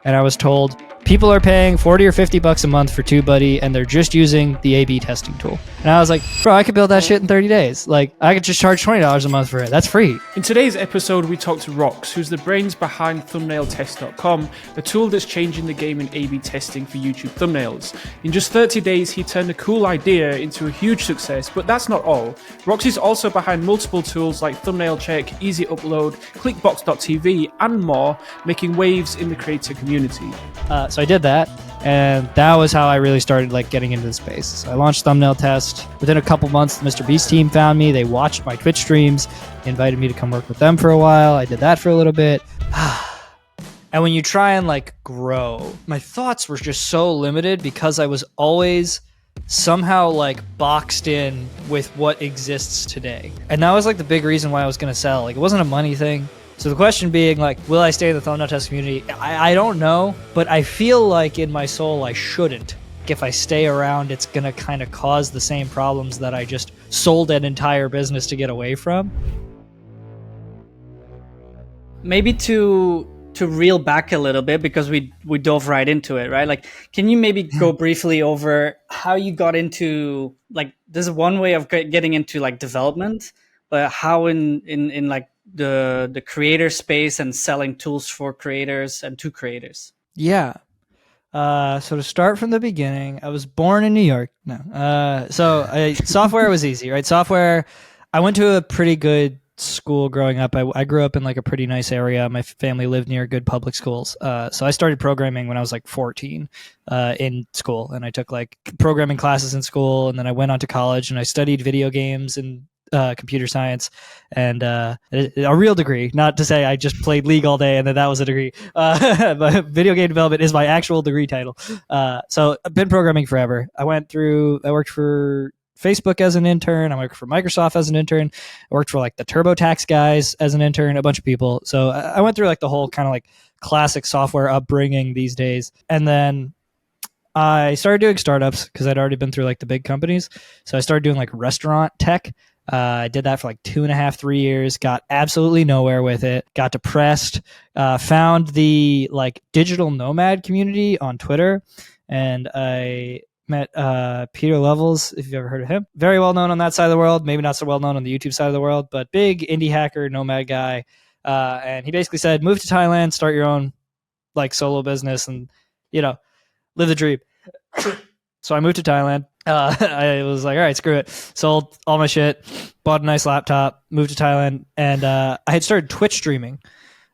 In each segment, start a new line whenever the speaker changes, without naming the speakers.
and I was told people are paying 40 or 50 bucks a month for TubeBuddy, and they're just using the A/B testing tool. And I was like, bro, I could build that shit in 30 days. Like, I could just charge $20 a month for it. That's free.
In today's episode, we talked to Rox, who's the brains behind thumbnailtest.com, the tool that's changing the game in A/B testing for YouTube thumbnails. In just 30 days, he turned a cool idea into a huge success, but that's not all. Rox is also behind multiple tools like Thumbnail Check, Easy Upload, Clickbox.tv, and more, making waves in the creator community.
So I did that, and that was how I really started like getting into the space. So I launched Thumbnail Test. Within a couple months, the Mr.Beast team found me. They watched my Twitch streams, invited me to come work with them for a while. I did that for a little bit. And when you try and like grow, my thoughts were just so limited because I was always somehow like boxed in with what exists today. And that was like the big reason why I was going to sell. Like, it wasn't a money thing. So the question being like, will I stay in the thumbnail test community? I don't know, but I feel like in my soul I shouldn't. If I stay around, it's going to kind of cause the same problems that I just sold an entire business to get away from.
Maybe to reel back a little bit, because we dove right into it, right? Like, can you maybe go briefly over how you got into, like, there's one way of getting into like development, but how in like the creator space and selling tools for creators and to creators?
Yeah. So to start from the beginning, I was born in New York. No. Software was easy, right? Software, I went to a pretty good school growing up. I grew up in like a pretty nice area. My family lived near good public schools. So I started programming when I was like 14 in school, and I took like programming classes in school, and then I went on to college and I studied video games and computer science, and a real degree. Not to say I just played League all day and then that was a degree. But video game development is my actual degree title. So I've been programming forever. I worked for Facebook as an intern. I worked for Microsoft as an intern. I worked for like the TurboTax guys as an intern, a bunch of people. So I went through like the whole kind of like classic software upbringing these days. And then I started doing startups because I'd already been through like the big companies. So I started doing like restaurant tech. I did that for like 2.5, 3 years, got absolutely nowhere with it, got depressed, found the like digital nomad community on Twitter, and I met Peter Levels, if you've ever heard of him. Very well known on that side of the world, maybe not so well known on the YouTube side of the world, but big indie hacker, nomad guy. And he basically said, move to Thailand, start your own like solo business and, you know, live the dream. So I moved to Thailand. I was like, all right, screw it. Sold all my shit, bought a nice laptop, moved to Thailand, and I had started Twitch streaming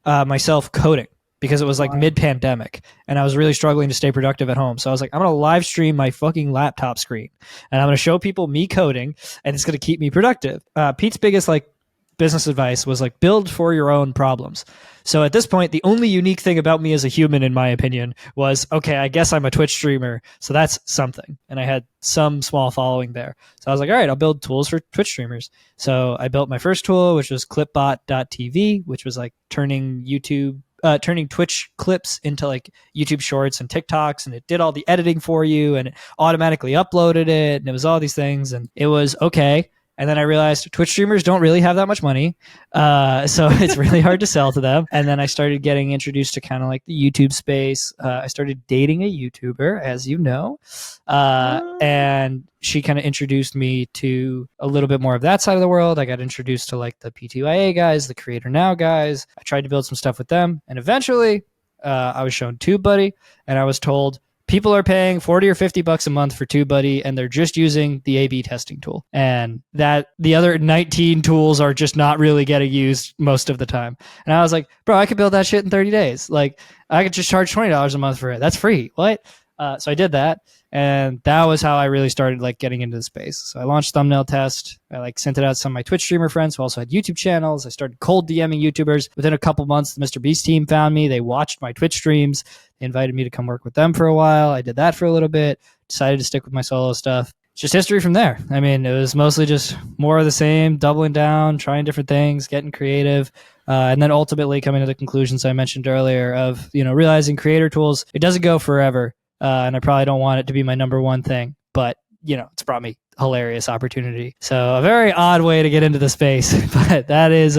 myself coding because it was like mid-pandemic, and I was really struggling to stay productive at home. So I was like, I'm going to live stream my fucking laptop screen, and I'm going to show people me coding, and it's going to keep me productive. Pete's biggest like business advice was like, build for your own problems. So at this point, the only unique thing about me as a human, in my opinion, was, okay, I guess I'm a Twitch streamer, so that's something. And I had some small following there. So I was like, all right, I'll build tools for Twitch streamers. So I built my first tool, which was clipbot.tv, which was like turning Twitch clips into like YouTube shorts and TikToks, and it did all the editing for you, and it automatically uploaded it, and it was all these things, and it was okay. And then I realized Twitch streamers don't really have that much money. So it's really hard to sell to them. And then I started getting introduced to kind of like the YouTube space. I started dating a YouTuber, as you know. And she kind of introduced me to a little bit more of that side of the world. I got introduced to like the P2IA guys, the Creator Now guys. I tried to build some stuff with them. And eventually I was shown TubeBuddy, and I was told, people are paying 40 or 50 bucks a month for TubeBuddy, and they're just using the A/B testing tool. And that the other 19 tools are just not really getting used most of the time. And I was like, bro, I could build that shit in 30 days. Like, I could just charge $20 a month for it. That's free. What? So I did that. And that was how I really started like getting into the space. So I launched Thumbnail Test. I like sent it out to some of my Twitch streamer friends who also had YouTube channels. I started cold DMing YouTubers. Within a couple months, the Mr.Beast team found me. They watched my Twitch streams. They invited me to come work with them for a while. I did that for a little bit. Decided to stick with my solo stuff. It's just history from there. I mean, it was mostly just more of the same, doubling down, trying different things, getting creative. And then ultimately coming to the conclusions I mentioned earlier of, you know, realizing creator tools, it doesn't go forever. And I probably don't want it to be my number one thing, but you know, it's brought me hilarious opportunity. So a very odd way to get into the space, but that is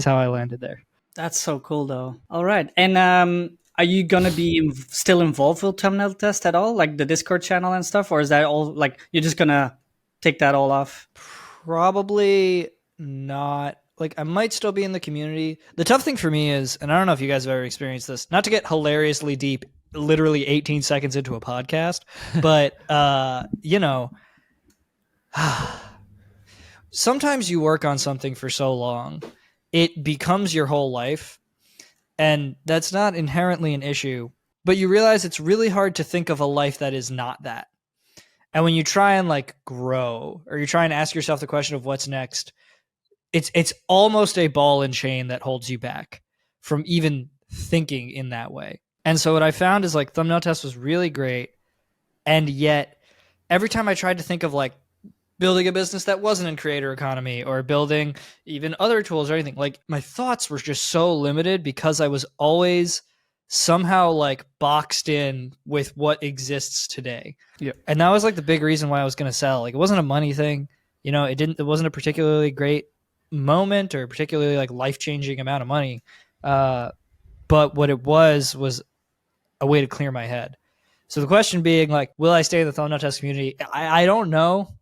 how I landed there.
That's so cool though. All right. And are you gonna be still involved with thumbnail test at all, like the Discord channel and stuff, or is that all like you're just gonna take that all off?
Probably not. Like, I might still be in the community. The tough thing for me is, and I don't know if you guys have ever experienced this, not to get hilariously deep, literally 18 seconds into a podcast, but, sometimes you work on something for so long, it becomes your whole life. And that's not inherently an issue, but you realize it's really hard to think of a life that is not that. And when you try and like grow, or you try and ask yourself the question of what's next, it's almost a ball and chain that holds you back from even thinking in that way. And so what I found is like thumbnail test was really great. And yet every time I tried to think of like building a business that wasn't in creator economy or building even other tools or anything, like my thoughts were just so limited because I was always somehow like boxed in with what exists today.
Yeah.
And that was like the big reason why I was going to sell. Like it wasn't a money thing, it wasn't a particularly great moment or particularly like life-changing amount of money. But what it was a way to clear my head. So the question being like, will I stay in the thumbnail test community? I don't know,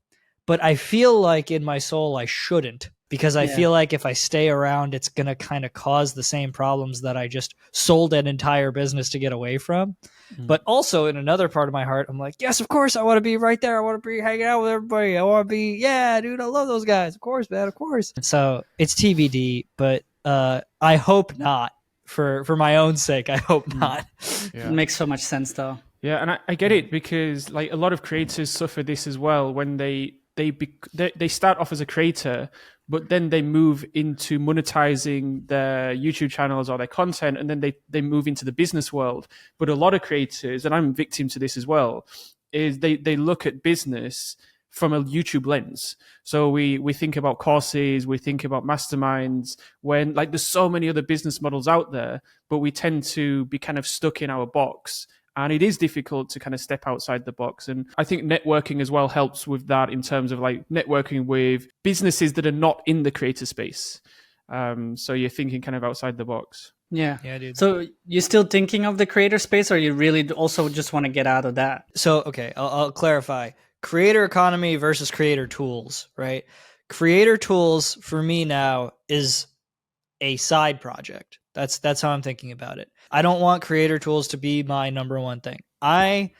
but I feel like in my soul I shouldn't, because I feel like if I stay around, it's going to kind of cause the same problems that I just sold an entire business to get away from. But also in another part of my heart, I'm like, yes, of course, I want to be right there. I want to be hanging out with everybody. I want to be, yeah, dude, I love those guys. Of course, man, of course. So it's TBD, but I hope not. For my own sake, I hope not.
Yeah. It makes so much sense, though.
Yeah, and I get it, because like a lot of creators suffer this as well when they start off as a creator, but then they move into monetizing their YouTube channels or their content, and then they move into the business world. But a lot of creators, and I'm victim to this as well, is they look at business from a YouTube lens. So we think about courses, we think about masterminds, when like there's so many other business models out there, but we tend to be kind of stuck in our box. And it is difficult to kind of step outside the box. And I think networking as well helps with that, in terms of like networking with businesses that are not in the creator space. So you're thinking kind of outside the box.
Yeah.
Yeah, dude.
So you're still thinking of the creator space, or you really also just want to get out of that?
So, okay, I'll clarify. Creator economy versus creator tools, right? Creator tools for me now is a side project. That's how I'm thinking about it. I don't want creator tools to be my number one thing. I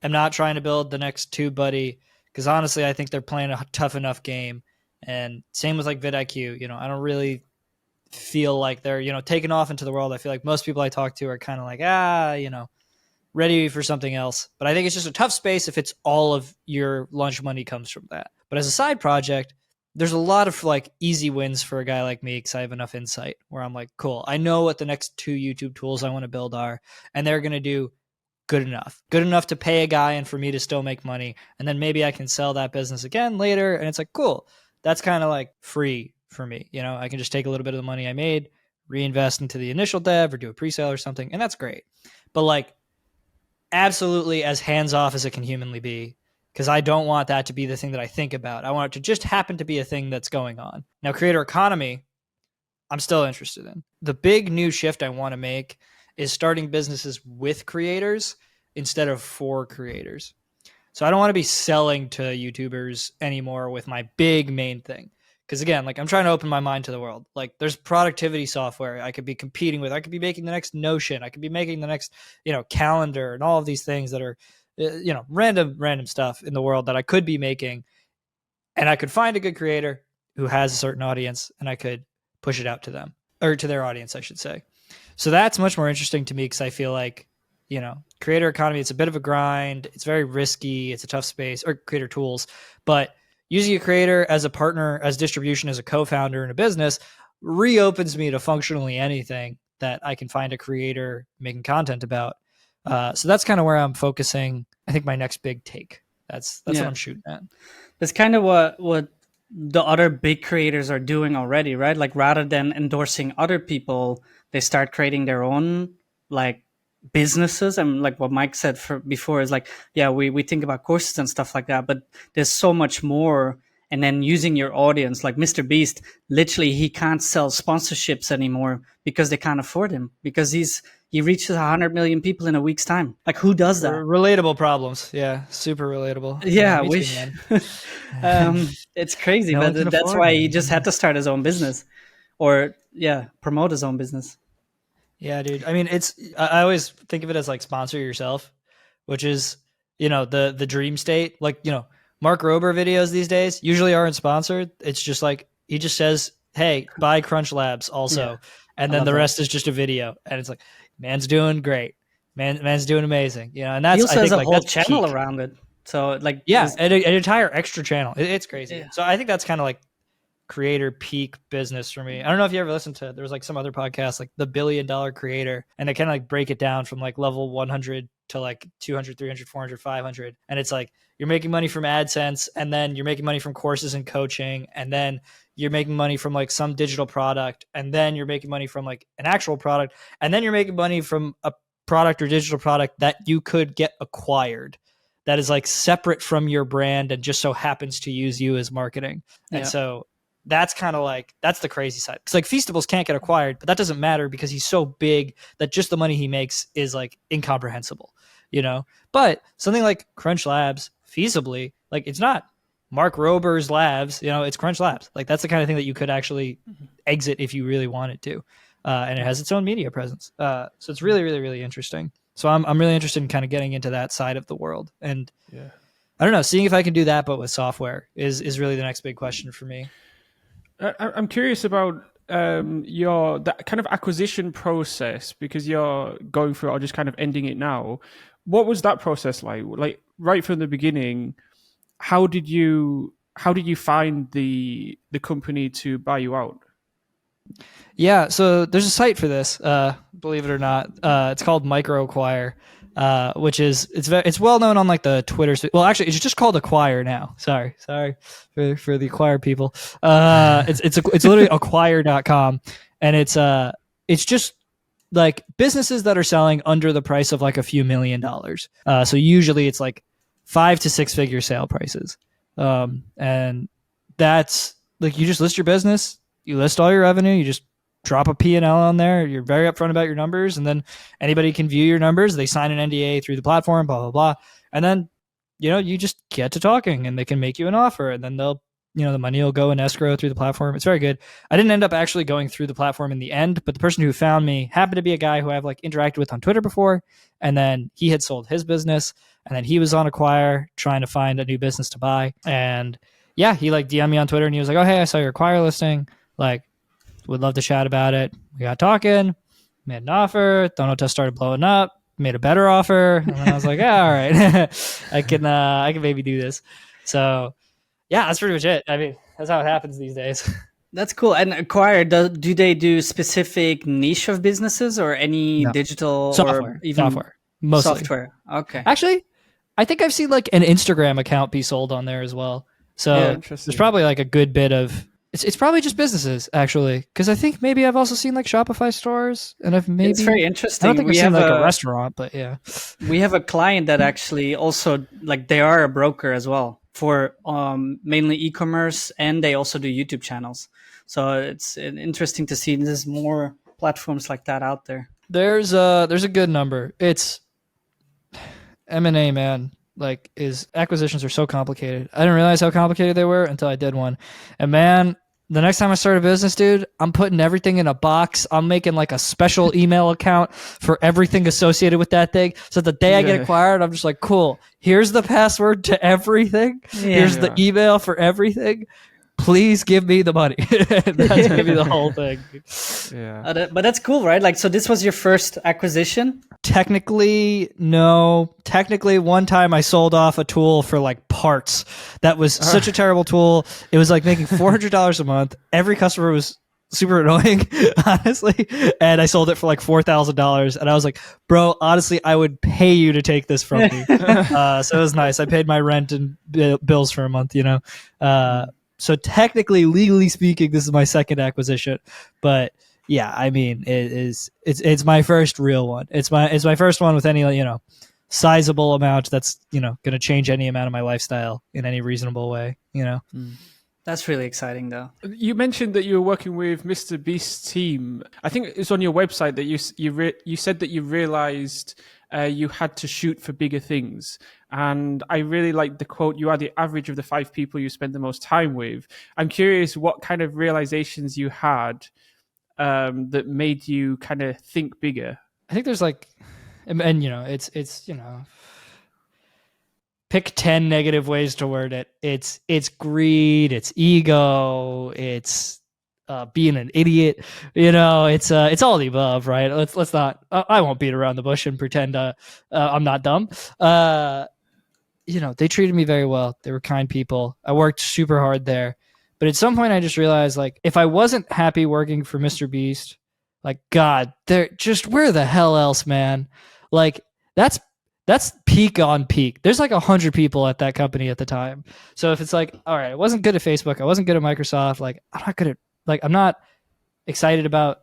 am not trying to build the next TubeBuddy, because honestly, I think they're playing a tough enough game. And same with like vidIQ. I don't really feel like they're, taking off into the world. I feel like most people I talk to are kind of like, ready for something else. But I think it's just a tough space if it's all of your lunch money comes from that. But as a side project, there's a lot of like easy wins for a guy like me, because I have enough insight where I'm like, cool, I know what the next 2 YouTube tools I want to build are, and they're going to do good enough to pay a guy and for me to still make money. And then maybe I can sell that business again later. And it's like, cool, that's kind of like free for me. I can just take a little bit of the money I made, reinvest into the initial dev or do a pre-sale or something. And that's great. But like absolutely as hands-off as it can humanly be, because I don't want that to be the thing that I think about. I want it to just happen to be a thing that's going on. Now, creator economy, I'm still interested in. The big new shift I want to make is starting businesses with creators instead of for creators. So I don't want to be selling to YouTubers anymore with my big main thing. Because again, like I'm trying to open my mind to the world. Like there's productivity software I could be competing with. I could be making the next Notion. I could be making the next, calendar and all of these things that are, random stuff in the world that I could be making. And I could find a good creator who has a certain audience, and I could push it out to them, or to their audience, I should say. So that's much more interesting to me, because I feel like, creator economy, it's a bit of a grind. It's very risky. It's a tough space, or creator tools. But using a creator as a partner, as distribution, as a co-founder in a business reopens me to functionally anything that I can find a creator making content about. So that's kind of where I'm focusing. I think my next big take. That's what I'm shooting at.
That's kind of what the other big creators are doing already, right? Like rather than endorsing other people, they start creating their own like businesses. And like what Mike said before is like, yeah, we think about courses and stuff like that, but there's so much more. And then using your audience, like Mr.Beast, literally he can't sell sponsorships anymore because they can't afford him, because he's he reaches 100 million people in a week's time. Like, who does that?
Relatable problems. Yeah, super relatable.
Yeah, I
me too,
wish.
man.
It's crazy,
No one
but
can
that's
afford
why
me.
he just had to start his own business, or promote his own business.
Yeah, dude. I mean, I always think of it as like sponsor yourself, which is, the dream state. Like, Mark Rober videos these days usually aren't sponsored. It's just like, he just says, hey, buy Crunch Labs also.
Yeah,
And
I
then
love
the
that.
rest is just a video. And it's like, man's doing great. Man's doing amazing. And
He
that's,
also
I
has
think,
a
like,
whole
that's
channel
peak.
around it. So like,
Yeah, an entire extra channel. It's crazy.
Yeah.
So I think that's kind of like creator peak business for me. I don't know if you ever listened to, there was like some other podcast, like the $1 billion creator, and they kind of like break it down from like level 100 to like 200, 300, 400, 500. And it's like, you're making money from AdSense, and then you're making money from courses and coaching, and then you're making money from like some digital product, and then you're making money from like an actual product, and then you're making money from a product or digital product that you could get acquired, that is like separate from your brand and just so happens to use you as marketing. And so that's kind of like, that's the crazy side. Because like Feastables can't get acquired, but that doesn't matter because he's so big that just the money he makes is like incomprehensible, But something like Crunch Labs, feasibly, like it's not Mark Rober's labs, it's Crunch Labs. Like that's the kind of thing that you could actually exit if you really wanted to. And it has its own media presence. So it's really, really, really interesting. So I'm really interested in kind of getting into that side of the world. And I don't know, seeing if I can do that, but with software is really the next big question for me.
I'm curious about that kind of acquisition process, because you're going through it or just kind of ending it now. What was that process like? Like right from the beginning, how did you find the company to buy you out?
Yeah, so there's a site for this, believe it or not. It's called MicroAcquire, which is it's well known on like the Twitter. Well, actually, it's just called Acquire now. Sorry for the Acquire people. It's literally acquire.com, and it's just like businesses that are selling under the price of like a few $1 million. So usually it's like 5 to 6 figure sale prices, and that's like, you just list your business, you list all your revenue, you just drop a P&L on there. You're very upfront about your numbers, and then anybody can view your numbers. They sign an NDA through the platform, blah, blah, blah. And then, you just get to talking, and they can make you an offer, and then they'll, the money will go in escrow through the platform. It's very good. I didn't end up actually going through the platform in the end, but the person who found me happened to be a guy who I've like interacted with on Twitter before. And then he had sold his business, and then he was on Acquire trying to find a new business to buy. And yeah, he like DM'd me on Twitter, and he was like, oh, hey, I saw your Acquire listing. Like, would love to chat about it. We got talking, made an offer. Dono Test started blowing up, made a better offer. And then I was like, yeah, all right, I can maybe do this. So yeah, that's pretty much it. I mean, that's how it happens these days.
That's cool. And Acquire, do they do specific niche of businesses, or any
No.
digital
Software,
or even
software, mostly.
software? Okay.
Actually, I think I've seen like an Instagram account be sold on there as well. So
Yeah,
there's probably like a good bit of, it's probably just businesses actually, because I think maybe I've also seen like Shopify stores, and I've maybe,
It's very
I
interesting.
don't think I've seen like a restaurant, but yeah.
We have a client that actually also, like, they are a broker as well for mainly e-commerce, and they also do YouTube channels. So it's interesting to see there's more platforms like that out there.
There's a good number. It's M&A, man. Like, acquisitions are so complicated. I didn't realize how complicated they were until I did one. And man, the next time I start a business, dude, I'm putting everything in a box. I'm making like a special email account for everything associated with that thing. So the day I get acquired, I'm just like, cool, here's the password to everything. Here's the email for everything. Please give me the money. That's going to be the whole thing.
Yeah.
But that's cool, right? Like, so this was your first acquisition?
Technically, no. Technically, one time I sold off a tool for like parts. That was such a terrible tool. It was like making $400 a month. Every customer was super annoying, honestly. And I sold it for like $4,000. And I was like, bro, honestly, I would pay you to take this from me. So it was nice. I paid my rent and bills for a month, So technically, legally speaking, this is my second acquisition, but yeah, I mean, it's my first real one. It's my first one with any, sizable amount that's, going to change any amount of my lifestyle in any reasonable way,
That's really exciting, though.
You mentioned that you were working with Mr.Beast's team. I think it's on your website that you said that you realized you had to shoot for bigger things. And I really like the quote, you are the average of the 5 people you spend the most time with. I'm curious what kind of realizations you had that made you kind of think bigger.
I think there's like, and you know, it's, you know, pick 10 negative ways to word it. It's greed, it's ego, it's being an idiot. You know, it's all the above, right? Let's not. I won't beat around the bush and pretend I'm not dumb. You know, they treated me very well. They were kind people. I worked super hard there, but at some point I just realized, like, if I wasn't happy working for Mr.Beast, like, God, they're just, where the hell else, man? Like, that's peak on peak. There's like 100 people at that company at the time. So if it's like, all right, I wasn't good at Facebook, I wasn't good at Microsoft, like, I'm not excited about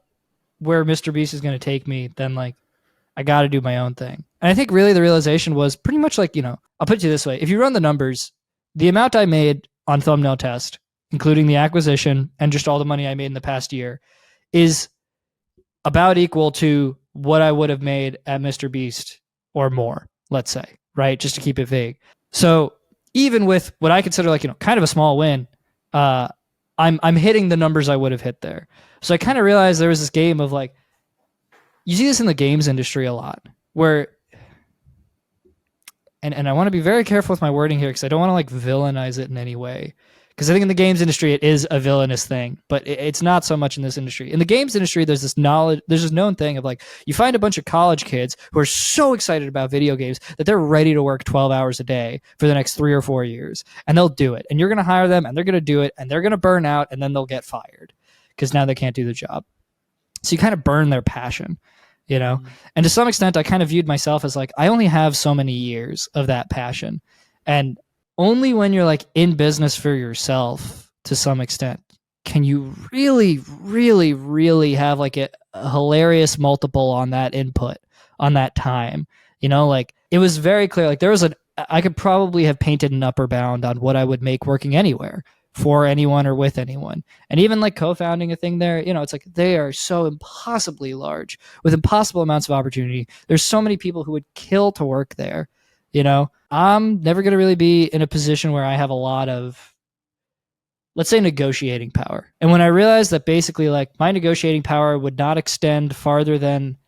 where Mr.Beast is going to take me, then like, I got to do my own thing. And I think really the realization was pretty much like, you know, I'll put it to you this way. If you run the numbers, the amount I made on Thumbnail Test, including the acquisition and just all the money I made in the past year, is about equal to what I would have made at Mr.Beast or more, let's say, right? Just to keep it vague. So even with what I consider like, you know, kind of a small win, I'm hitting the numbers I would have hit there. So I kind of realized there was this game of like, you see this in the games industry a lot, where, and I want to be very careful with my wording here because I don't want to like villainize it in any way. Because I think in the games industry, it is a villainous thing, but it's not so much in this industry. In the games industry, there's this known thing of like, you find a bunch of college kids who are so excited about video games that they're ready to work 12 hours a day for the next 3 or 4 years, and they'll do it. And you're going to hire them, and they're going to do it, and they're going to burn out, and then they'll get fired because now they can't do the job. So you kind of burn their passion, you know? And to some extent, I kind of viewed myself as like, I only have so many years of that passion. And only when you're like in business for yourself, to some extent, can you really, really, really have like a hilarious multiple on that input, on that time. You know, like it was very clear, like I could probably have painted an upper bound on what I would make working anywhere, for anyone or with anyone. And even like co-founding a thing there, you know, it's like they are so impossibly large with impossible amounts of opportunity. There's so many people who would kill to work there. You know, I'm never going to really be in a position where I have a lot of, let's say, negotiating power. And when I realized that basically like my negotiating power would not extend farther than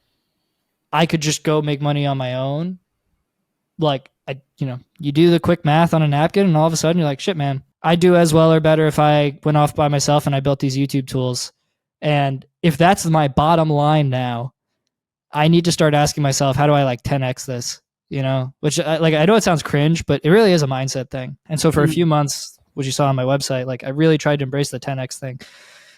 I could just go make money on my own, like, you do the quick math on a napkin and all of a sudden you're like, shit, man, I'd do as well or better if I went off by myself and I built these YouTube tools. And if that's my bottom line now, I need to start asking myself, how do I like 10x this? You know, which I know it sounds cringe, but it really is a mindset thing. And so for a few months, which you saw on my website, like I really tried to embrace the 10x thing.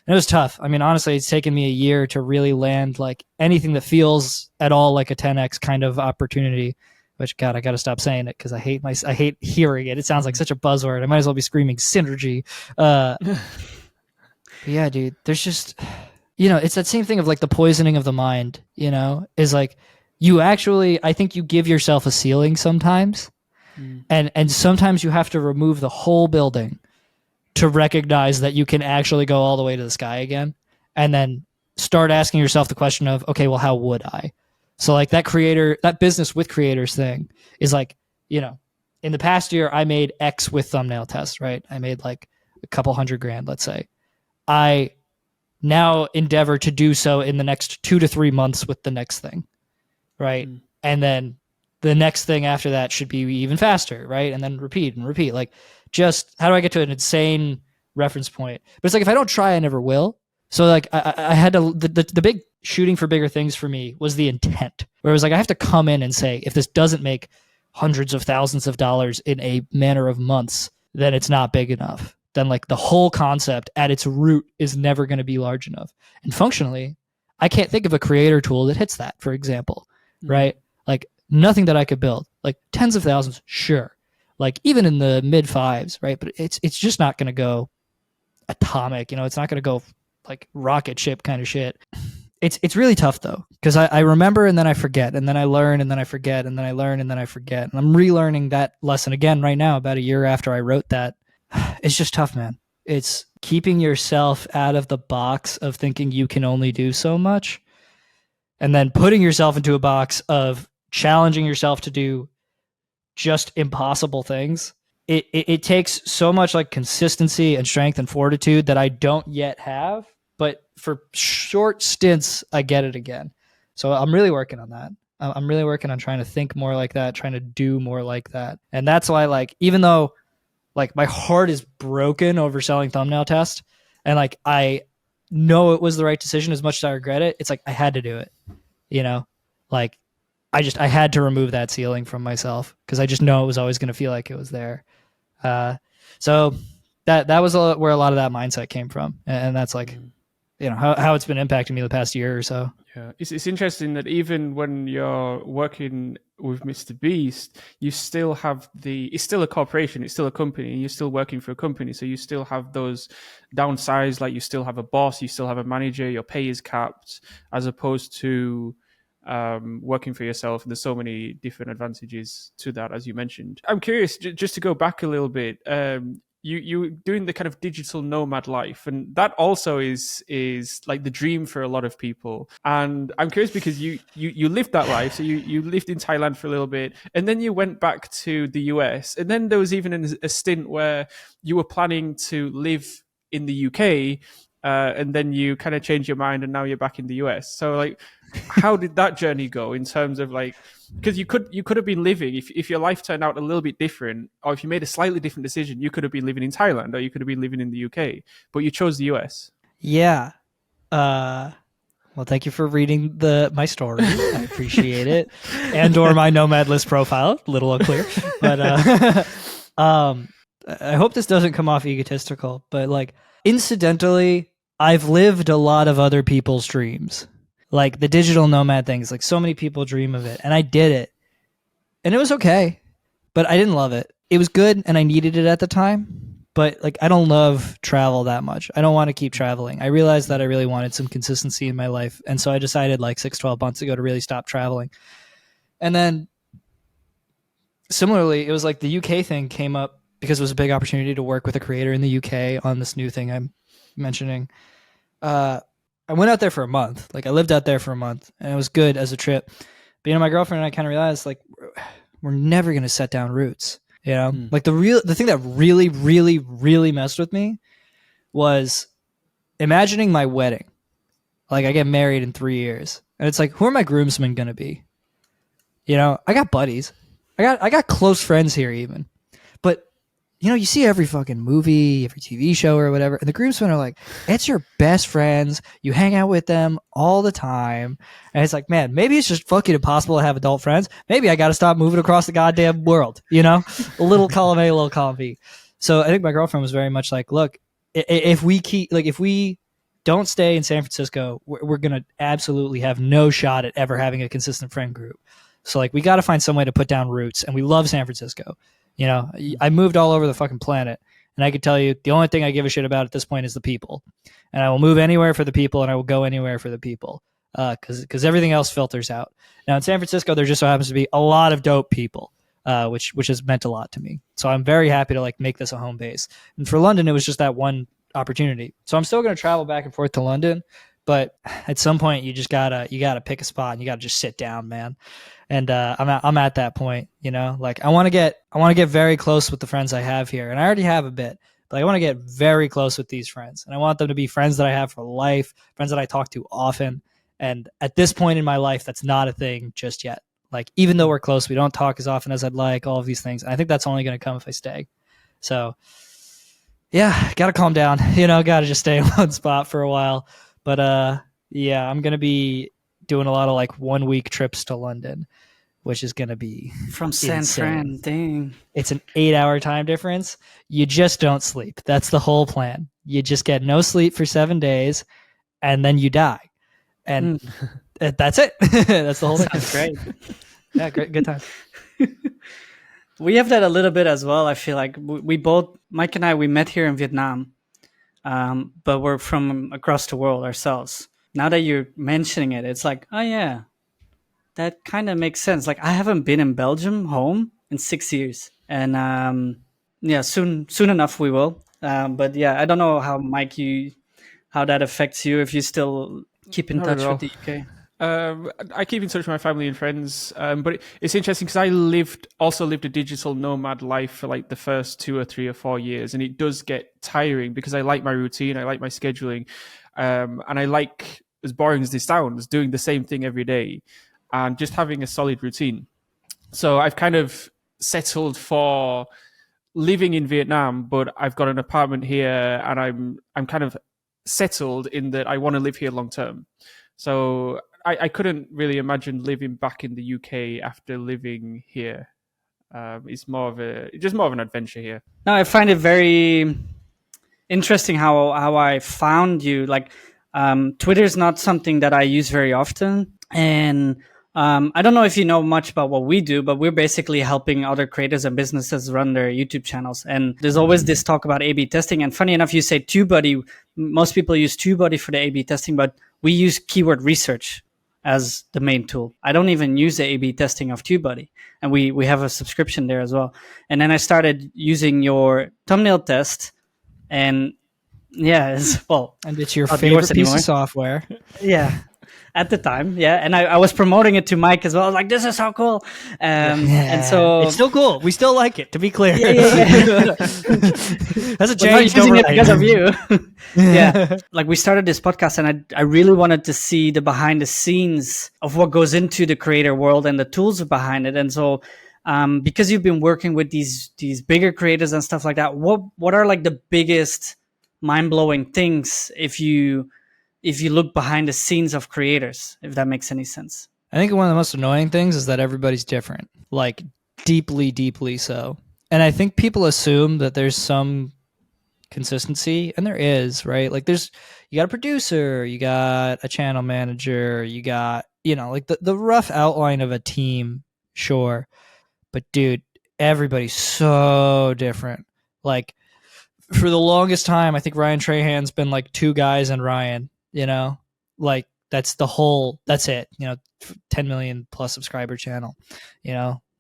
And it was tough. I mean, honestly, it's taken me a year to really land like anything that feels at all like a 10x kind of opportunity. Which, God, I got to stop saying it because I hate hearing it. It sounds like such a buzzword. I might as well be screaming synergy. Yeah, dude, there's just, you know, it's that same thing of like the poisoning of the mind, you know, is like you actually, I think you give yourself a ceiling sometimes. And sometimes you have to remove the whole building to recognize that you can actually go all the way to the sky again. And then start asking yourself the question of, okay, well, how would I? So like that business with creators thing is like, you know, in the past year, I made X with Thumbnail Test, right? I made like a couple $100,000, let's say. I now endeavor to do so in the next 2 to 3 months with the next thing, right? And then the next thing after that should be even faster, right? And then repeat and repeat. Like, just how do I get to an insane reference point? But it's like, if I don't try, I never will. So like I had to, the big shooting for bigger things for me was the intent, where it was like, I have to come in and say, if this doesn't make hundreds of thousands of dollars in a matter of months, then it's not big enough. Then like the whole concept at its root is never going to be large enough. And functionally, I can't think of a creator tool that hits that, for example, right? Like nothing that I could build, like tens of thousands, sure. Like even in the mid fives, right? But it's just not going to go atomic, you know, it's not going to go like rocket ship kind of shit. It's really tough though, because I remember and then I forget, and then I learn and then I forget, and then I learn and then I forget. And I'm relearning that lesson again right now, about a year after I wrote that. It's just tough, man. It's keeping yourself out of the box of thinking you can only do so much, and then putting yourself into a box of challenging yourself to do just impossible things. It takes so much like consistency and strength and fortitude that I don't yet have, but for short stints, I get it again. So I'm really working on that. I'm really working on trying to think more like that, trying to do more like that. And that's why, like, even though like my heart is broken over selling thumbnail test, and like I know it was the right decision as much as I regret it, it's like I had to do it, you know? Like I had to remove that ceiling from myself because I just know it was always going to feel like it was there. So that was where a lot of that mindset came from, and that's like, you know, how it's been impacting me the past year or so.
Yeah, it's interesting that even when you're working with Mr.Beast, you still have it's still a corporation, it's still a company, and you're still working for a company. So you still have those downsides, like you still have a boss, you still have a manager, your pay is capped, as opposed to working for yourself. There's so many different advantages to that, as you mentioned. I'm curious, just to go back a little bit. You doing the kind of digital nomad life, and that also is like the dream for a lot of people. And I'm curious because you lived that life. So you lived in Thailand for a little bit, and then you went back to the US, and then there was even a stint where you were planning to live in the UK, and then you kind of changed your mind, and now you're back in the US. So like, how did that journey go in terms of like, because you could have been living, if your life turned out a little bit different, or if you made a slightly different decision, you could have been living in Thailand, or you could have been living in the UK, but you chose the US.
Yeah. Well, thank you for reading my story. I appreciate it. And or my Nomad List profile. A little unclear. But I hope this doesn't come off egotistical, but like, incidentally, I've lived a lot of other people's dreams. Like the digital nomad things, like so many people dream of it, and I did it, and it was okay, but I didn't love it. It was good, and I needed it at the time, but like I don't love travel that much. I don't want to keep traveling. I realized that I really wanted some consistency in my life, and so I decided like 6-12 months ago to really stop traveling. And then similarly, it was like the UK thing came up because it was a big opportunity to work with a creator in the UK on this new thing I'm mentioning. I went out there for a month. Like I lived out there for a month, and it was good as a trip. But you know, my girlfriend and I kind of realized like we're never going to set down roots. You know, like the thing that really, really, really messed with me was imagining my wedding. Like I get married in 3 years, and it's like, who are my groomsmen going to be? You know, I got buddies, I got close friends here even, but you know, you see every fucking movie, every TV show or whatever, and the groomsmen are like, it's your best friends. You hang out with them all the time. And it's like, man, maybe it's just fucking impossible to have adult friends. Maybe I got to stop moving across the goddamn world, you know? A little column A, a little column B. So I think my girlfriend was very much like, look, if we don't stay in San Francisco, we're going to absolutely have no shot at ever having a consistent friend group. So like, we got to find some way to put down roots, and we love San Francisco. You know, I moved all over the fucking planet, and I can tell you the only thing I give a shit about at this point is the people. And I will move anywhere for the people, and I will go anywhere for the people, because everything else filters out. Now in San Francisco, there just so happens to be a lot of dope people, which has meant a lot to me. So I'm very happy to like make this a home base. And for London, it was just that one opportunity. So I'm still going to travel back and forth to London, but at some point you gotta pick a spot, and you gotta just sit down, man. And I'm at that point, you know, like I want to get very close with the friends I have here, and I already have a bit, but I want to get very close with these friends, and I want them to be friends that I have for life, friends that I talk to often. And at this point in my life, that's not a thing just yet. Like, even though we're close, we don't talk as often as I'd like, all of these things. And I think that's only going to come if I stay. So yeah, got to calm down, you know, got to just stay in one spot for a while. But yeah, I'm going to be doing a lot of like 1 week trips to London, which is going to be
from San Fran. Dang.
It's an 8-hour time difference. You just don't sleep. That's the whole plan. You just get no sleep for 7 days, and then you die. And that's it. That's the whole thing.
Sounds great.
Yeah, great, good time.
We have that a little bit as well. I feel like we both, Mike and I, we met here in Vietnam, but we're from across the world ourselves. Now that you're mentioning it, it's like, oh yeah, that kind of makes sense. Like I haven't been in Belgium home in 6 years, and yeah, soon enough we will. But yeah, I don't know how Mike how that affects you if you still keep in
Not at
touch with
all.
the UK.
I keep in touch with my family and friends, but it's interesting because I also lived a digital nomad life for like the first 2 or 3 or 4 years, and it does get tiring because I like my routine, I like my scheduling, and I like, as boring as this sounds, doing the same thing every day and just having a solid routine. So I've kind of settled for living in Vietnam, but I've got an apartment here, and I'm kind of settled in that I want to live here long term. So I couldn't really imagine living back in the UK after living here. It's more of an adventure here.
No, I find it very interesting how I found you. Like, Twitter is not something that I use very often, and I don't know if you know much about what we do, but we're basically helping other creators and businesses run their YouTube channels. And there's always this talk about A/B testing. And funny enough, you say TubeBuddy. Most people use TubeBuddy for the A/B testing, but we use keyword research as the main tool. I don't even use the A/B testing of TubeBuddy, and we have a subscription there as well. And then I started using your thumbnail test, and yeah,
And it's your
not
favorite
yours
piece
anymore.
of software.
Yeah, at the time, yeah, and I was promoting it to Mike as well. I was like, "This is so cool," and so
it's still cool. We still like it, to be clear.
yeah.
That's a
But not
change
using it because of
overnight.
you. Yeah, like we started this podcast, and I really wanted to see the behind the scenes of what goes into the creator world and the tools behind it. And so, because you've been working with these bigger creators and stuff like that, what are like the biggest mind blowing things if you look behind the scenes of creators, if that makes any sense?
I think one of the most annoying things is that everybody's different, like deeply, deeply so. And I think people assume that there's some consistency, and there is, right? Like you got a producer, you got a channel manager, you got, like the rough outline of a team, sure. But dude, everybody's so different. Like for the longest time, I think Ryan Trahan's been like two guys and Ryan, like that's it, 10 million plus subscriber channel,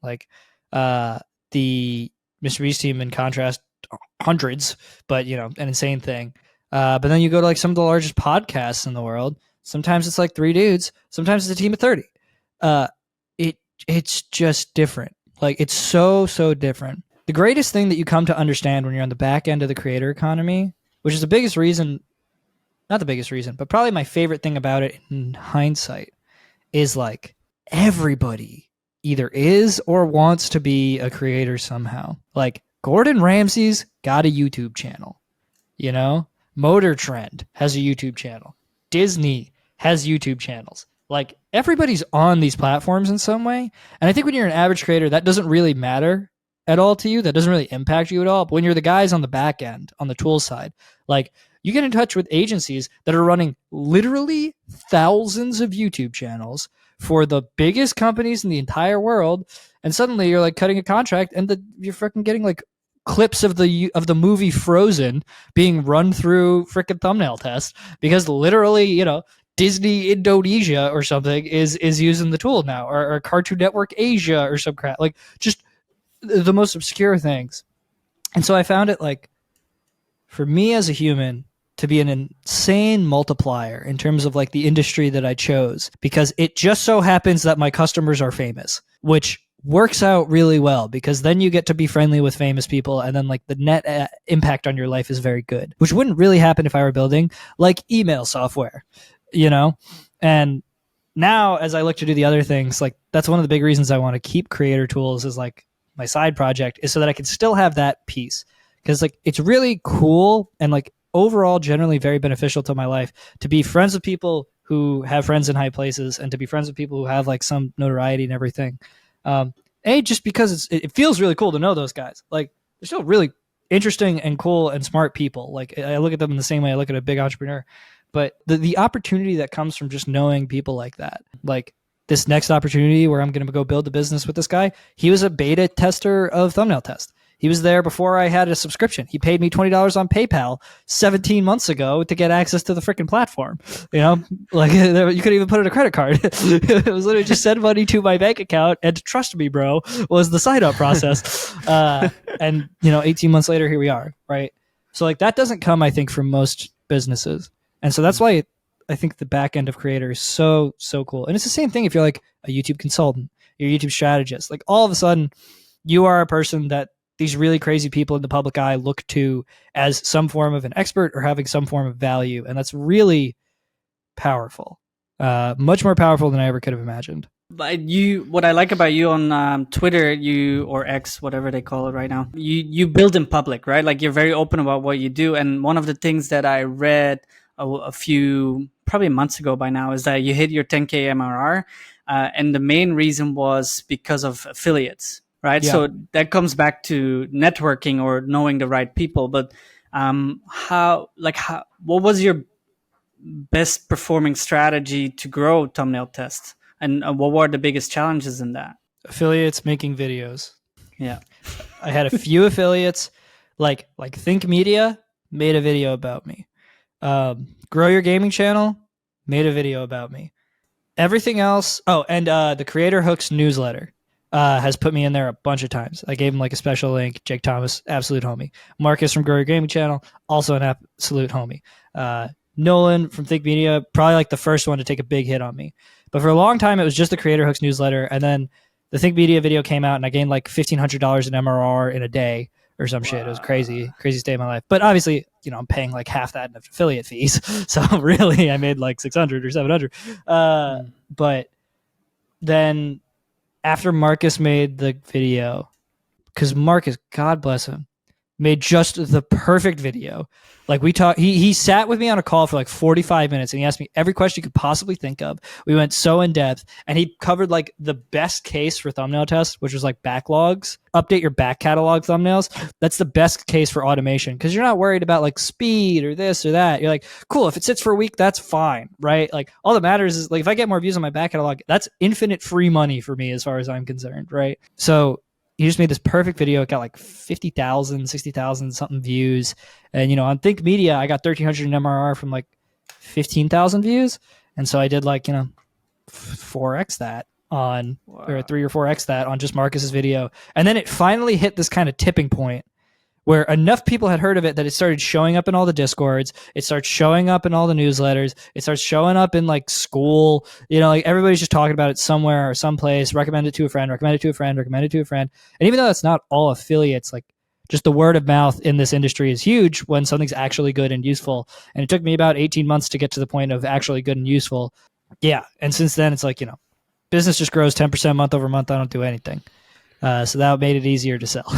like the Mr.Beast team, in contrast, hundreds, but an insane thing. But then you go to like some of the largest podcasts in the world. Sometimes it's like 3 dudes. Sometimes it's a team of 30. It's just different. Like it's so different. The greatest thing that you come to understand when you're on the back end of the creator economy, which is the biggest reason, not the biggest reason, but probably my favorite thing about it in hindsight, is like everybody either is or wants to be a creator somehow. Like Gordon Ramsay's got a YouTube channel, Motor Trend has a YouTube channel. Disney has YouTube channels. Like everybody's on these platforms in some way. And I think when you're an average creator, that doesn't really matter at all to you. That doesn't really impact you at all. But when you're the guys on the back end, on the tool side, like you get in touch with agencies that are running literally thousands of YouTube channels for the biggest companies in the entire world. And suddenly you're like cutting a contract and you're freaking getting like clips of the movie Frozen being run through freaking thumbnail tests because literally, Disney Indonesia or something is using the tool now, or Cartoon Network Asia or some crap, like just the most obscure things. And so I found it like, for me as a human, to be an insane multiplier in terms of like the industry that I chose, because it just so happens that my customers are famous, which works out really well because then you get to be friendly with famous people, and then like the net impact on your life is very good, which wouldn't really happen if I were building like email software, And now as I look to do the other things, like that's one of the big reasons I want to keep creator tools as like my side project, is so that I can still have that piece, because like it's really cool and like overall generally very beneficial to my life to be friends with people who have friends in high places, and to be friends with people who have like some notoriety and everything. Just because it feels really cool to know those guys. Like they're still really interesting and cool and smart people. Like I look at them in the same way I look at a big entrepreneur. But the opportunity that comes from just knowing people like that, like this next opportunity where I'm going to go build a business with this guy, he was a beta tester of Thumbnail Test. He was there before I had a subscription. He paid me $20 on PayPal 17 months ago to get access to the freaking platform. Like you couldn't even put in a credit card. It was literally just send money to my bank account, and trust me, bro, was the sign up process. And 18 months later, here we are, right? So like that doesn't come, I think, from most businesses. And so that's why I think the back end of creator is so cool. And it's the same thing if you're like a YouTube consultant, you're a YouTube strategist. Like all of a sudden you are a person that these really crazy people in the public eye look to as some form of an expert or having some form of value. And that's really powerful. Much more powerful than I ever could have imagined.
But what I like about you on Twitter, or X, whatever they call it right now, you build in public, right? Like you're very open about what you do. And one of the things that I read a few probably months ago by now is that you hit your 10K MRR, and the main reason was because of affiliates, right?
Yeah.
So that comes back to networking or knowing the right people. But what was your best performing strategy to grow Thumbnail Test? And what were the biggest challenges in that?
Affiliates making videos.
Yeah.
I had a few affiliates, like Think Media made a video about me. Grow Your Gaming Channel made a video about me. Everything else. Oh, and the Creator Hooks newsletter has put me in there a bunch of times. I gave him like a special link. Jake Thomas, absolute homie. Marcus from Grow Your Gaming Channel, also an absolute homie. Nolan from Think Media, probably like the first one to take a big hit on me. But for a long time, it was just the Creator Hooks newsletter. And then the Think Media video came out and I gained like $1,500 in MRR in a day or some shit. It was crazy day of my life. But obviously, I'm paying like half that in affiliate fees. So really, I made like 600 or 700. But then after Marcus made the video, because Marcus, God bless him, made just the perfect video. Like we talked, he sat with me on a call for like 45 minutes and he asked me every question you could possibly think of. We went so in depth and he covered like the best case for thumbnail tests, which was like backlogs, update your back catalog thumbnails. That's the best case for automation because you're not worried about like speed or this or that. You're like, cool, if it sits for a week, that's fine, right? Like all that matters is like if I get more views on my back catalog, that's infinite free money for me as far as I'm concerned, right? So he just made this perfect video. It got like 50,000, 60,000 something views. And, on Think Media, I got 1,300 in MRR from like 15,000 views. And so I did like, 4x that on, or 3 or 4x that on just Marcus's video. And then it finally hit this kind of tipping point where enough people had heard of it that it started showing up in all the Discords. It starts showing up in all the newsletters. It starts showing up in like school. Like everybody's just talking about it somewhere or someplace. Recommend it to a friend, recommend it to a friend, recommend it to a friend. And even though that's not all affiliates, like just the word of mouth in this industry is huge when something's actually good and useful. And it took me about 18 months to get to the point of actually good and useful. Yeah. And since then, it's like, business just grows 10% month over month. I don't do anything. So that made it easier to sell.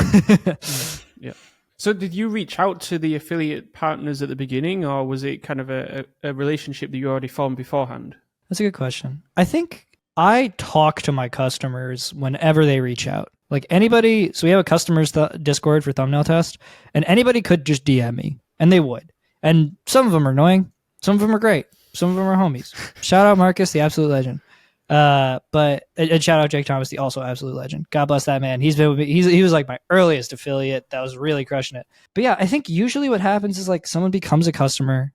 Yeah. So did you reach out to the affiliate partners at the beginning, or was it kind of a relationship that you already formed beforehand?
That's a good question. I think I talk to my customers whenever they reach out. Like anybody, so we have a customers Discord for Thumbnail Test, and anybody could just DM me, and they would. And some of them are annoying, some of them are great, some of them are homies. Shout out Marcus, the absolute legend. But and shout out Jake Thomas, the also absolute legend. God bless that man. He's been with me. He was like my earliest affiliate that was really crushing it. But yeah, I think usually what happens is like someone becomes a customer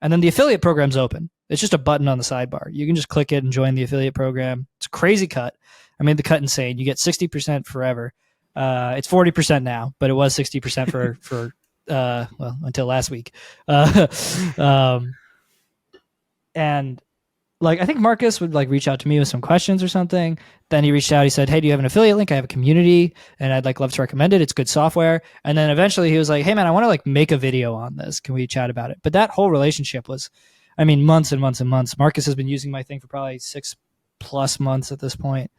and then the affiliate program's open. It's just a button on the sidebar. You can just click it and join the affiliate program. It's a crazy cut. I made the cut insane. You get 60% forever. It's 40% now, but it was 60% for until last week. And like, I think Marcus would like reach out to me with some questions or something. Then he reached out. He said, "Hey, do you have an affiliate link? I have a community and I'd like love to recommend it. It's good software." And then eventually he was like, "Hey man, I want to like make a video on this. Can we chat about it?" But that whole relationship was, months and months and months. Marcus has been using my thing for probably 6+ months at this point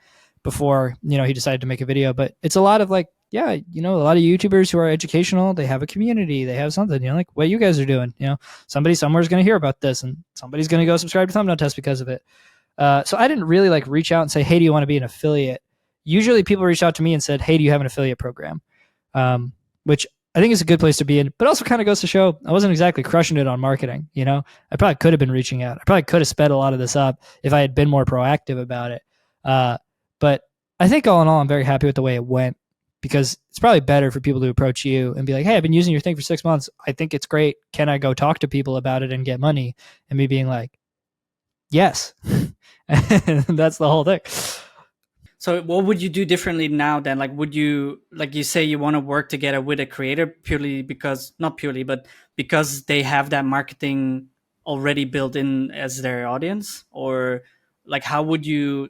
before, he decided to make a video. But it's a lot of like, yeah, a lot of YouTubers who are educational, they have a community, they have something, like what you guys are doing, somebody somewhere is going to hear about this and somebody's going to go subscribe to Thumbnail Test because of it. So I didn't really like reach out and say, "Hey, do you want to be an affiliate?" Usually people reached out to me and said, "Hey, do you have an affiliate program?" Which I think is a good place to be in, but also kind of goes to show I wasn't exactly crushing it on marketing. I probably could have been reaching out. I probably could have sped a lot of this up if I had been more proactive about it. But I think all in all, I'm very happy with the way it went, because it's probably better for people to approach you and be like, "Hey, I've been using your thing for 6 months. I think it's great. Can I go talk to people about it and get money?" And me being like, "Yes." And that's the whole thing.
So what would you do differently now then? Like, would you, like you say, you want to work together with a creator purely because, not purely, but because they have that marketing already built in as their audience? Or like, how would you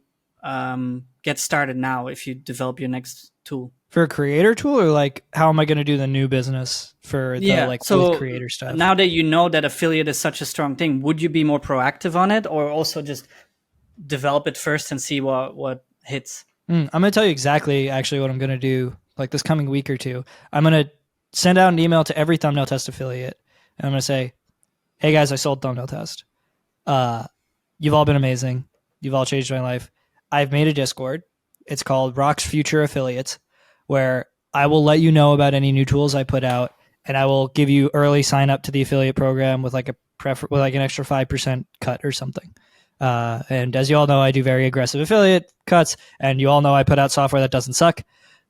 get started now if you develop your next tool?
For a creator tool, or like how am I going to do the new business for the
Yeah.
like with
So
creator stuff?
now that you know that affiliate is such a strong thing, would you be more proactive on it, or also just develop it first and see what hits?
I'm going to tell you exactly actually what I'm going to do like this coming week or two. I'm going to send out an email to every thumbnail test affiliate. And I'm going to say, hey guys, I sold thumbnail test. You've all been amazing. You've all changed my life. I've made a Discord. It's called Rox Future Affiliates, where I will let you know about any new tools I put out, and I will give you early sign up to the affiliate program with like with like an extra 5% cut or something. And as you all know, I do very aggressive affiliate cuts, and you all know I put out software that doesn't suck.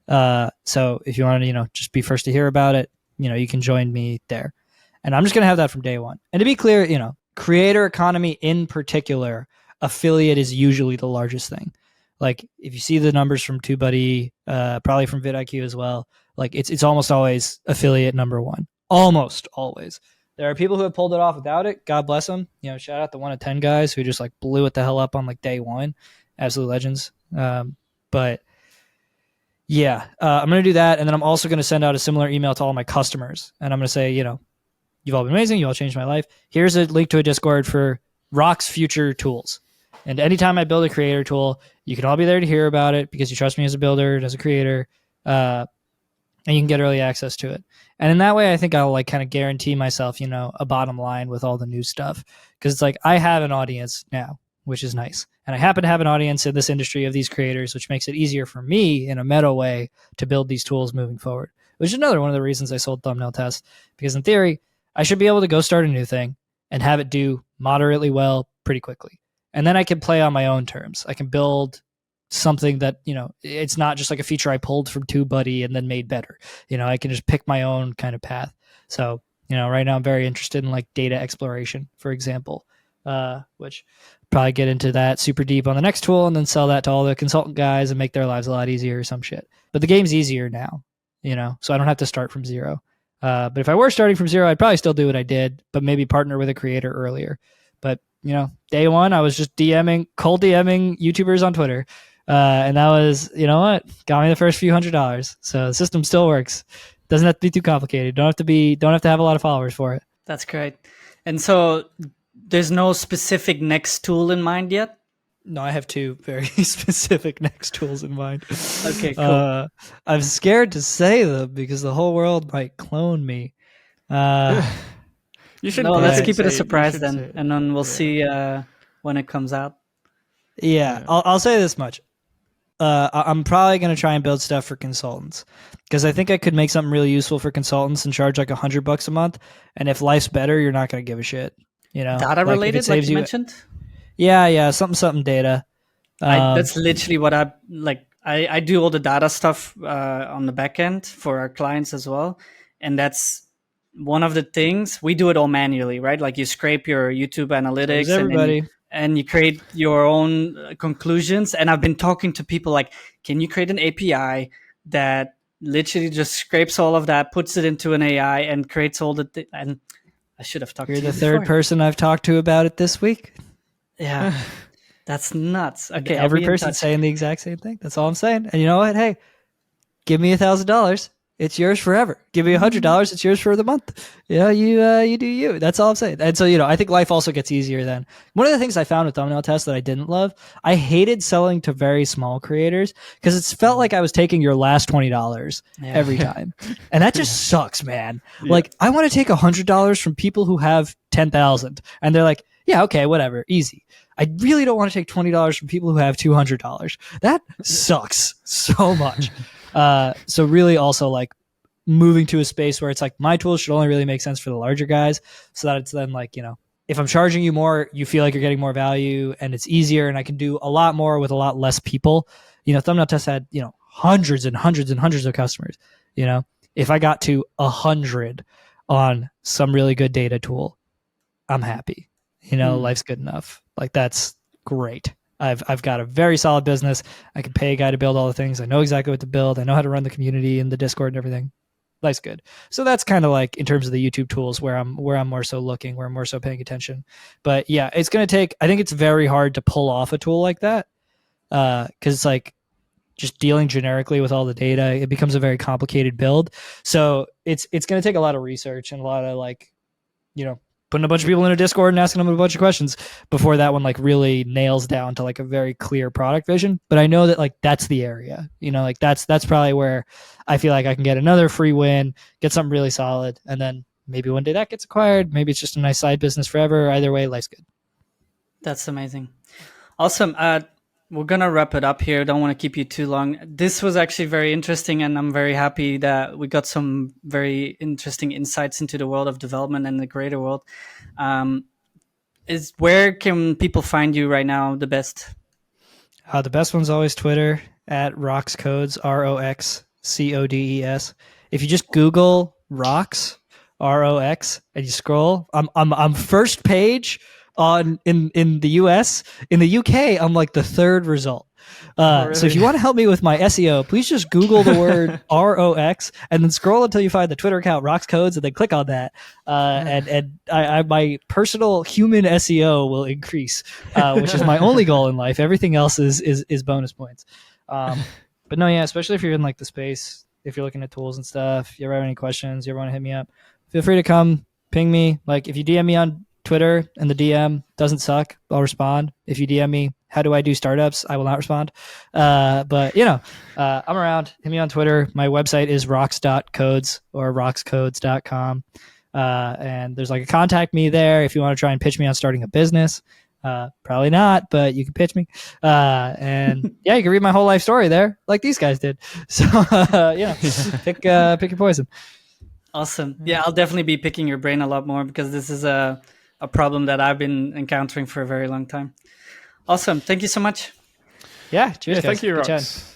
So if you want to, just be first to hear about it, you can join me there. And I'm just going to have that from day one. And to be clear, creator economy in particular, affiliate is usually the largest thing. Like if you see the numbers from TubeBuddy, probably from vidIQ as well, like it's almost always affiliate number one, almost always. There are people who have pulled it off without it. God bless them. Shout out the 1 of 10 guys who just like blew it the hell up on like day one. Absolute legends. But yeah, I'm going to do that. And then I'm also going to send out a similar email to all my customers. And I'm going to say, you've all been amazing. You all changed my life. Here's a link to a Discord for Rox Future Tools. And anytime I build a creator tool, you can all be there to hear about it because you trust me as a builder and as a creator. And you can get early access to it. And in that way, I think I'll like kind of guarantee myself, a bottom line with all the new stuff. Because it's like I have an audience now, which is nice. And I happen to have an audience in this industry of these creators, which makes it easier for me in a meta way to build these tools moving forward. Which is another one of the reasons I sold thumbnail tests. Because in theory, I should be able to go start a new thing and have it do moderately well pretty quickly. And then I can play on my own terms. I can build something that, it's not just like a feature I pulled from TubeBuddy and then made better. I can just pick my own kind of path. So, right now I'm very interested in like data exploration, for example, which probably get into that super deep on the next tool and then sell that to all the consultant guys and make their lives a lot easier or some shit. But the game's easier now, so I don't have to start from zero. But if I were starting from zero, I'd probably still do what I did, but maybe partner with a creator earlier. But, day one, I was just cold DMing YouTubers on Twitter. And that was, got me the first few $100s. So the system still works. Doesn't have to be too complicated. Don't have to have a lot of followers for it.
That's great. And so there's no specific next tool in mind yet?
No, I have two very specific next tools in mind.
Okay, cool.
I'm scared to say them because the whole world might clone me.
You should.
No, let's keep it a surprise then, and then we'll see when it comes out.
Yeah. I'll say this much. I'm probably going to try and build stuff for consultants because I think I could make something really useful for consultants and charge like $100 a month. And if life's better, you're not going to give a shit.
Data related, like you mentioned.
Yeah, something data.
That's literally what I like. I do all the data stuff on the back end for our clients as well, and that's one of the things we do it all manually, right? Like you scrape your YouTube analytics, and you create your own conclusions. And I've been talking to people like, can you create an API that literally just scrapes all of that, puts it into an AI, and creates all the and I should have talked to you.
You're the third person I've talked to about it this week.
Yeah. That's nuts. Okay.
Every person's saying the exact same thing. That's all I'm saying. And you know what? Hey, give me $1,000. It's yours forever. Give me $100. It's yours for the month. You do you. That's all I'm saying. And so, I think life also gets easier then. One of the things I found with thumbnail tests that I didn't love, I hated selling to very small creators because it felt like I was taking your last $20 every time. And that just sucks, man. Yeah. Like I want to take $100 from people who have 10,000 and they're like, yeah, okay, whatever, easy. I really don't want to take $20 from people who have $200. That sucks so much. So really also like moving to a space where it's like my tools should only really make sense for the larger guys so that it's then like, if I'm charging you more, you feel like you're getting more value and it's easier and I can do a lot more with a lot less people. Thumbnail Test had, hundreds and hundreds and hundreds of customers. If I got to 100 on some really good data tool, I'm happy. Life's good enough. Like that's great. I've got a very solid business. I can pay a guy to build all the things. I know exactly what to build. I know how to run the community and the Discord and everything. Life's good. So that's kind of like in terms of the YouTube tools where I'm more so looking, where I'm more so paying attention. But yeah, it's going to take, I think it's very hard to pull off a tool like that. Cause it's like just dealing generically with all the data, it becomes a very complicated build. So it's going to take a lot of research and a lot of like, putting a bunch of people in a Discord and asking them a bunch of questions before that one like really nails down to like a very clear product vision. But I know that like that's the area, like that's probably where I feel like I can get another free win, get something really solid, and then maybe one day that gets acquired. Maybe it's just a nice side business forever. Either way, life's good.
That's amazing. Awesome. We're going to wrap it up here. Don't want to keep you too long. This was actually very interesting, and I'm very happy that we got some very interesting insights into the world of development and the greater world. Where can people find you right now the best?
The best one's always Twitter at Rox Codes, ROXCODES. If you just Google Rox, ROX, and you scroll, I'm first page in the US. In the UK, I'm like the third result.
Really?
So if you want to help me with my SEO, please just Google the word ROX and then scroll until you find the Twitter account Rox Codes and then click on that. And my personal human SEO will increase, which is my only goal in life. Everything else is bonus points. But no, yeah, especially if you're in like the space, if you're looking at tools and stuff, if you ever have any questions, you ever want to hit me up, feel free to come ping me. Like if you DM me on Twitter and the DM doesn't suck, I'll respond. If you DM me, how do I do startups? I will not respond. But I'm around. Hit me on Twitter. My website is rox.codes or roxcodes.com. And there's like a contact me there if you want to try and pitch me on starting a business. Probably not, but you can pitch me. And yeah, you can read my whole life story there, like these guys did. So pick your poison.
Awesome. Yeah, I'll definitely be picking your brain a lot more because this is a problem that I've been encountering for a very long time. Awesome. Thank you so much.
Yeah. Cheers.
Thank you,
Good
Rox.
chatting.